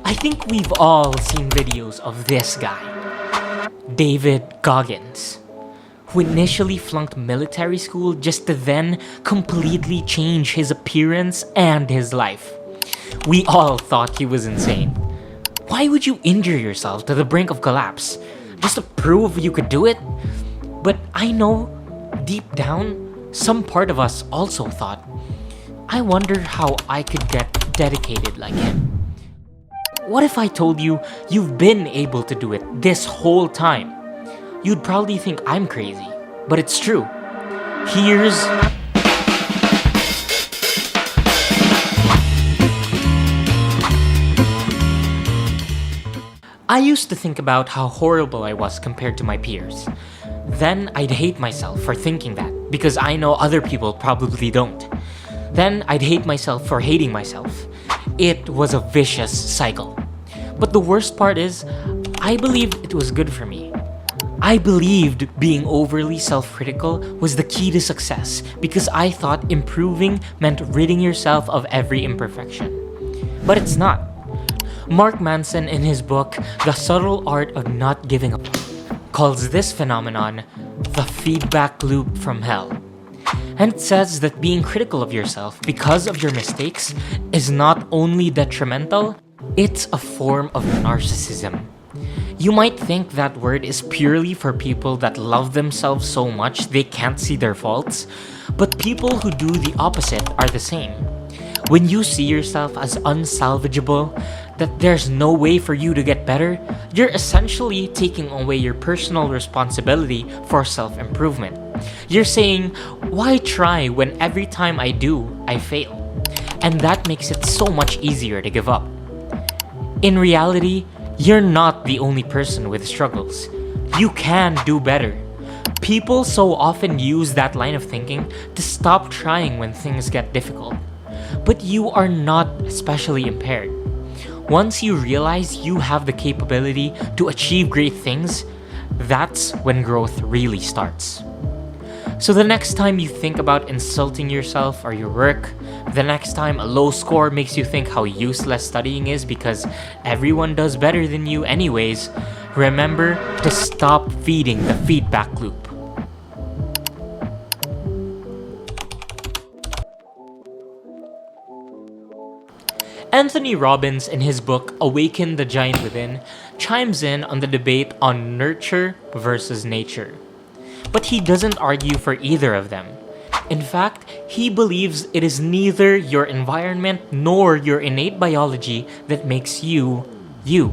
I think we've all seen videos of this guy, David Goggins, who initially flunked military school just to then completely change his appearance and his life. We all thought he was insane. Why would you injure yourself to the brink of collapse just to prove you could do it? But I know, deep down, some part of us also thought, I wonder how I could get dedicated like him. What if I told you you've been able to do it this whole time? You'd probably think I'm crazy, but it's true. I used to think about how horrible I was compared to my peers. Then I'd hate myself for thinking that, because I know other people probably don't. Then I'd hate myself for hating myself. It was a vicious cycle. But the worst part is, I believed it was good for me. I believed being overly self-critical was the key to success because I thought improving meant ridding yourself of every imperfection. But it's not. Mark Manson, in his book, The Subtle Art of Not Giving Up, calls this phenomenon the feedback loop from hell. And it says that being critical of yourself because of your mistakes is not only detrimental, it's a form of narcissism. You might think that word is purely for people that love themselves so much they can't see their faults, but people who do the opposite are the same. When you see yourself as unsalvageable, that there's no way for you to get better, you're essentially taking away your personal responsibility for self-improvement. You're saying, why try when every time I do, I fail? And that makes it so much easier to give up. In reality, you're not the only person with struggles. You can do better. People so often use that line of thinking to stop trying when things get difficult. But you are not especially impaired. Once you realize you have the capability to achieve great things, that's when growth really starts. So the next time you think about insulting yourself or your work, the next time a low score makes you think how useless studying is because everyone does better than you anyways, remember to stop feeding the feedback loop. Tony Robbins, in his book Awaken, the Giant Within, chimes in on the debate on nurture versus nature. But he doesn't argue for either of them. In fact, he believes it is neither your environment nor your innate biology that makes you, you.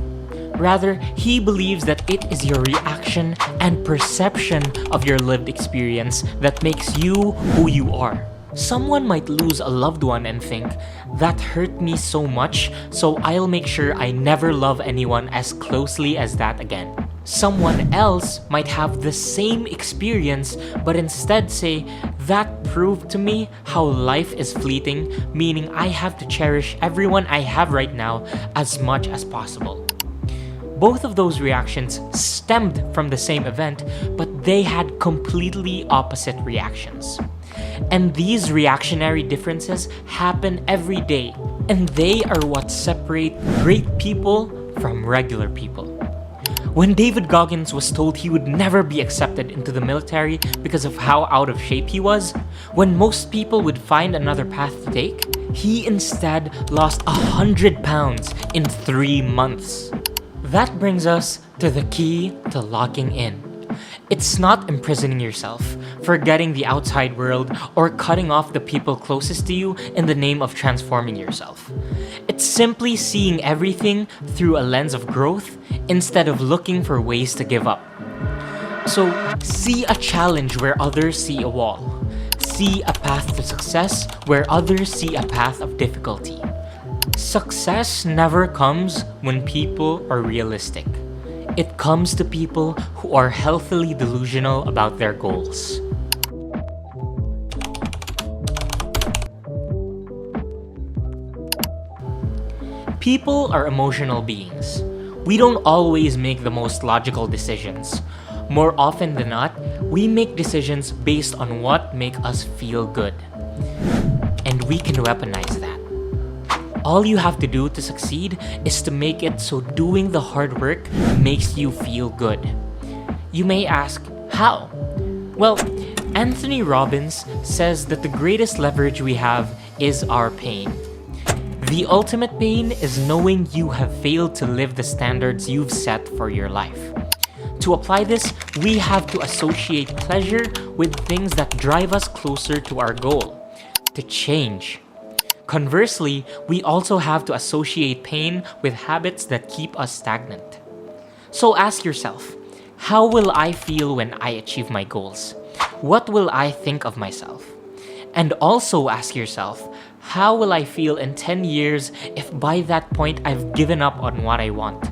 Rather, he believes that it is your reaction and perception of your lived experience that makes you who you are. Someone might lose a loved one and think, that hurt me so much, so I'll make sure I never love anyone as closely as that again. Someone else might have the same experience, but instead say, that proved to me how life is fleeting, meaning I have to cherish everyone I have right now as much as possible. Both of those reactions stemmed from the same event, but they had completely opposite reactions. And these reactionary differences happen every day, and they are what separate great people from regular people. When David Goggins was told he would never be accepted into the military because of how out of shape he was, when most people would find another path to take, he instead lost 100 pounds in 3 months. That brings us to the key to locking in. It's not imprisoning yourself, forgetting the outside world, or cutting off the people closest to you in the name of transforming yourself. It's simply seeing everything through a lens of growth instead of looking for ways to give up. So, see a challenge where others see a wall. See a path to success where others see a path of difficulty. Success never comes when people are realistic. It comes to people who are healthily delusional about their goals. People are emotional beings. We don't always make the most logical decisions. More often than not, we make decisions based on what make us feel good. And we can weaponize that. All you have to do to succeed is to make it so doing the hard work makes you feel good. You may ask, how? Well, Anthony Robbins says that the greatest leverage we have is our pain. The ultimate pain is knowing you have failed to live the standards you've set for your life. To apply this, we have to associate pleasure with things that drive us closer to our goal, to change. Conversely, we also have to associate pain with habits that keep us stagnant. So ask yourself, how will I feel when I achieve my goals? What will I think of myself? And also ask yourself, how will I feel in 10 years if by that point I've given up on what I want?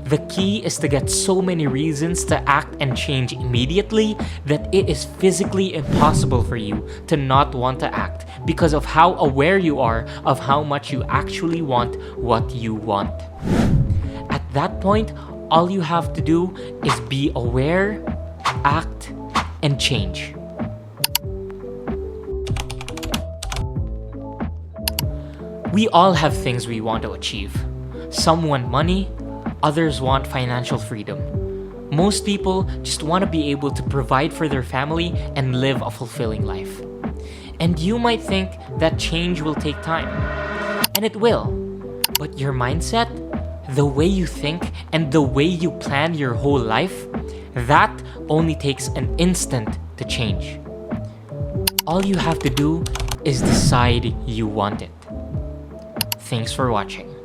The key is to get so many reasons to act and change immediately that it is physically impossible for you to not want to act because of how aware you are of how much you actually want what you want. At that point, all you have to do is be aware, act, and change. We all have things we want to achieve. Some want money, others want financial freedom. Most people just want to be able to provide for their family and live a fulfilling life. And you might think that change will take time. And it will. But your mindset, the way you think, and the way you plan your whole life, that only takes an instant to change. All you have to do is decide you want it. Thanks for watching.